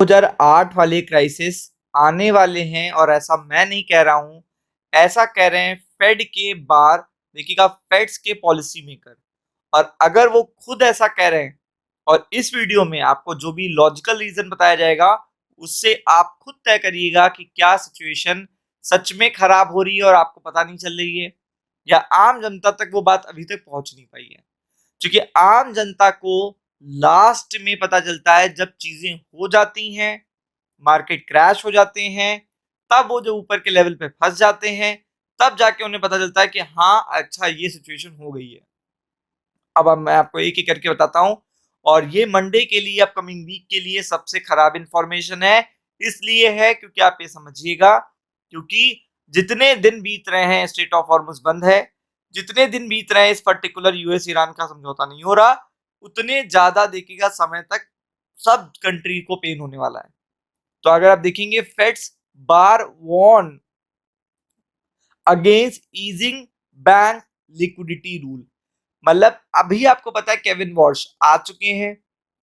2008 वाले क्राइसिस आने वाले हैं और ऐसा मैं नहीं कह रहा हूँ, ऐसा कह रहे हैं फेड के बाहर देखिएगा फेड्स के पॉलिसी मेकर। और अगर वो खुद ऐसा कह रहे हैं और इस वीडियो में आपको जो भी लॉजिकल रीजन बताया जाएगा उससे आप खुद तय करिएगा कि क्या सिचुएशन सच में खराब हो रही है और आपको पता नहीं चल रही है, या आम जनता तक वो बात अभी तक पहुंच नहीं पाई है। क्योंकि आम जनता को लास्ट में पता चलता है जब चीजें हो जाती हैं, मार्केट क्रैश हो जाते हैं, तब वो जो ऊपर के लेवल पे फंस जाते हैं, तब जाके उन्हें पता चलता है कि हाँ अच्छा ये सिचुएशन हो गई है। अब मैं आपको एक एक करके बताता हूँ, और ये मंडे के लिए अपकमिंग वीक के लिए सबसे खराब इंफॉर्मेशन है। इसलिए है क्योंकि आप ये समझिएगा, क्योंकि जितने दिन बीत रहे हैं स्टेट ऑफ हॉर्मुज बंद है, जितने दिन बीत रहे हैं इस पर्टिकुलर यूएस ईरान का समझौता नहीं हो रहा, उतने ज्यादा देखिएगा समय तक सब कंट्री को पेन होने वाला है। तो अगर आप देखेंगे Fed's Barr warn against easing bank liquidity rule, मतलब अभी आपको पता है केविन वॉश आ चुके हैं।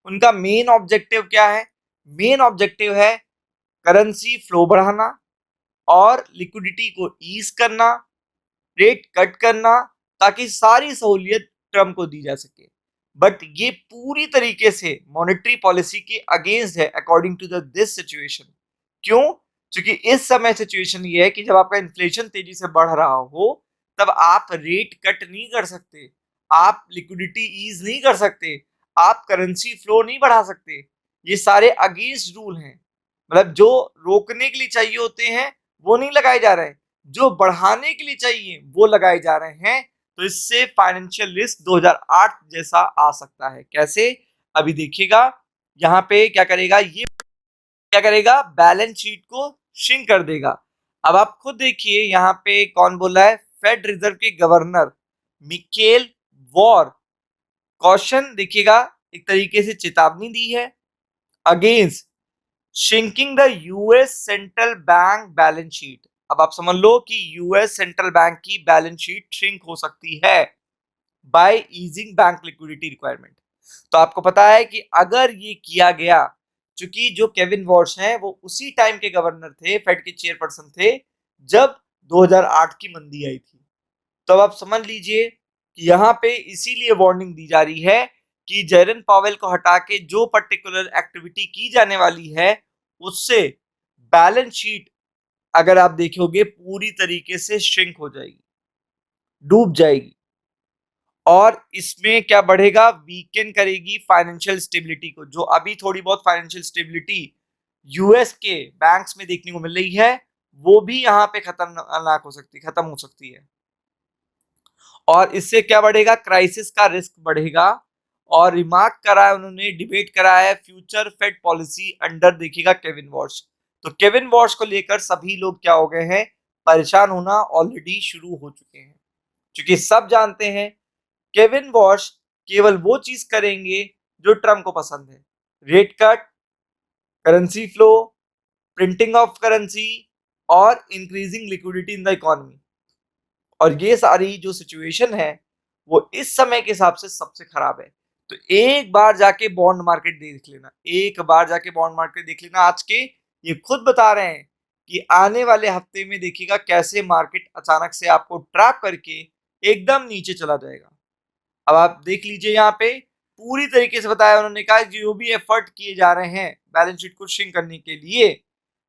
उनका मेन ऑब्जेक्टिव क्या है? मेन ऑब्जेक्टिव है करेंसी फ्लो बढ़ाना और लिक्विडिटी को ईज करना, रेट कट करना, ताकि सारी सहूलियत ट्रम्प को दी जा सके। बट ये पूरी तरीके से मॉनेटरी पॉलिसी के अगेंस्ट है अकॉर्डिंग टू दिस सिचुएशन। क्यों? क्योंकि इस समय सिचुएशन ये है कि जब आपका इन्फ्लेशन तेजी से बढ़ रहा हो तब आप रेट कट नहीं कर सकते, आप लिक्विडिटी ईज नहीं कर सकते, आप करेंसी फ्लो नहीं बढ़ा सकते। ये सारे अगेंस्ट रूल हैं। मतलब जो रोकने के लिए चाहिए होते हैं वो नहीं लगाए जा रहे हैं, जो बढ़ाने के लिए चाहिए वो लगाए जा रहे हैं। तो इससे फाइनेंशियल रिस्क 2008 जैसा आ सकता है। कैसे? अभी देखिएगा, यहाँ पे क्या करेगा, ये क्या करेगा, बैलेंस शीट को श्रिंक कर देगा। अब आप खुद देखिए यहाँ पे कौन बोला है, फेड रिजर्व के गवर्नर मिकेल वॉर कॉशन, देखिएगा एक तरीके से चेतावनी दी है against shrinking the US central bank balance sheet. अब आप समझ लो कि यूएस सेंट्रल बैंक की बैलेंस शीट श्रिंक हो सकती है by easing bank liquidity requirement. तो आपको पता है कि अगर ये किया गया, क्योंकि जो केविन वॉश हैं वो उसी टाइम के गवर्नर थे, फेड के चेयरपर्सन थे जब 2008 की मंदी आई थी। तो अब आप समझ लीजिए कि यहाँ पे इसीलिए वार्निंग दी जा रही है कि जेरन पावेल को हटा के जो पर्टिकुलर एक्टिविटी की जाने वाली है उससे बैलेंस शीट अगर आप देखोगे पूरी तरीके से श्रिंक हो जाएगी, डूब जाएगी। और इसमें क्या बढ़ेगा, वीकेन करेगी फाइनेंशियल स्टेबिलिटी को। जो अभी थोड़ी बहुत फाइनेंशियल स्टेबिलिटी यूएस के बैंक्स में देखने को मिल रही है वो भी यहाँ पे खतरनाक हो सकती है, खत्म हो सकती है। और इससे क्या बढ़ेगा, क्राइसिस का रिस्क बढ़ेगा। और रिमार्क करा है उन्होंने, डिबेट करा है फ्यूचर फेड पॉलिसी अंडर, देखिएगा केविन वॉश। तो केविन वॉश को लेकर सभी लोग क्या हो गए हैं, परेशान होना ऑलरेडी शुरू हो चुके हैं। क्योंकि सब जानते हैं केविन वॉश केवल वो चीज करेंगे जो ट्रम्प को पसंद है, rate cut, currency flow, printing of currency और increasing liquidity in the economy. और ये सारी जो सिचुएशन है वो इस समय के हिसाब से सबसे खराब है। तो एक बार जाके बॉन्ड मार्केट देख लेना, एक बार जाके बॉन्ड मार्केट देख लेना। आज के ये खुद बता रहे हैं कि आने वाले हफ्ते में देखिएगा कैसे मार्केट अचानक से आपको ट्रैप करके एकदम नीचे चला जाएगा। अब आप देख लीजिए यहाँ पे पूरी तरीके से बताया उन्होंने, कहा जो भी एफर्ट किए जा रहे हैं बैलेंस शीट को श्रिंक करने के लिए,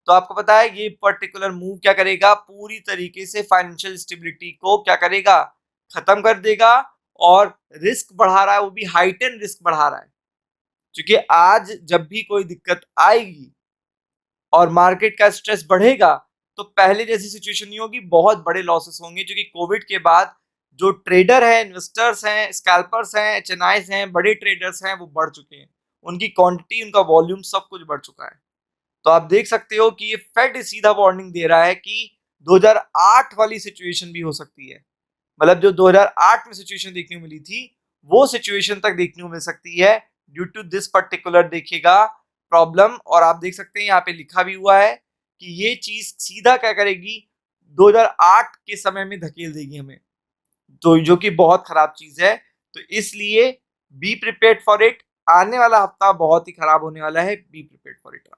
तो आपको पता है ये पर्टिकुलर मूव क्या करेगा, पूरी तरीके से फाइनेंशियल स्टेबिलिटी को क्या करेगा, खत्म कर देगा। और रिस्क बढ़ा रहा है, वो भी हाइटेन रिस्क बढ़ा रहा है। क्योंकि आज जब भी कोई दिक्कत आएगी और मार्केट का स्ट्रेस बढ़ेगा तो पहले जैसी सिचुएशन नहीं होगी, बहुत बड़े लॉसेस होंगे। क्योंकि कोविड के बाद जो ट्रेडर हैं, इन्वेस्टर्स हैं, स्कैल्पर्स हैं, एचएनआईज हैं, बड़े ट्रेडर्स हैं, वो बढ़ चुके हैं। उनकी क्वांटिटी, उनका वॉल्यूम सब कुछ बढ़ चुका है। तो आप देख सकते हो कि ये फेड सीधा वार्निंग दे रहा है कि 2008 वाली सिचुएशन भी हो सकती है। मतलब जो 2008 में सिचुएशन देखने को मिली थी वो सिचुएशन तक देखने को मिल सकती है ड्यू टू दिस पर्टिकुलर, देखिएगा प्रॉब्लम। और आप देख सकते हैं यहाँ पे लिखा भी हुआ है कि ये चीज सीधा क्या करेगी, 2008 के समय में धकेल देगी हमें, तो जो कि बहुत खराब चीज है। तो इसलिए बी प्रिपेयर्ड फॉर इट, आने वाला हफ्ता बहुत ही खराब होने वाला है, बी प्रिपेयर्ड फॉर इट।